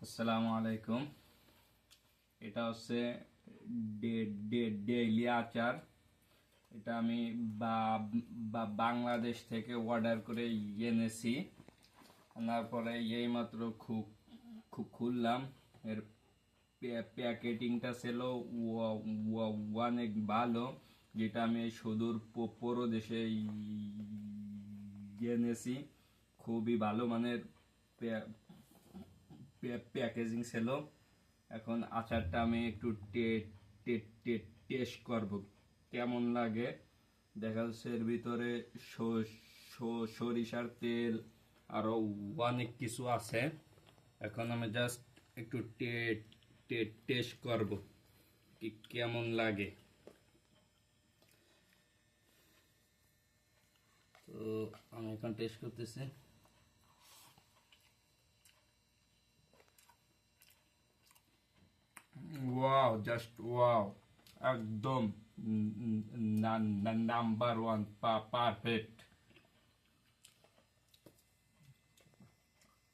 আসসালামু আলাইকুম। এটা হচ্ছে ডেইলি আচার। এটা আমি বাংলাদেশ থেকে অর্ডার করে এনেছি। আনার পরে এইমাত্র খুললাম। এর প্যাকেটিংটা ছিল অনেক ভালো, যেটা আমি এই সুদূর পরদেশে এনেছি। খুবই ভালো মানের প্যাকেজিং ছিল। এখন আচারটা আমি একটু টেস্ট করব কেমন লাগে। দেখা যাচ্ছে এর ভিতরে সরিষার তেল আরো অনেক কিছু আছে। এখন আমি জাস্ট একটু টেস্ট করব কি কেমন লাগে। তো আমি এখন টেস্ট করতেছি। ওয়াও, জাস্ট ওয়াও, একদম নাম্বার ওয়ান, পারফেক্ট।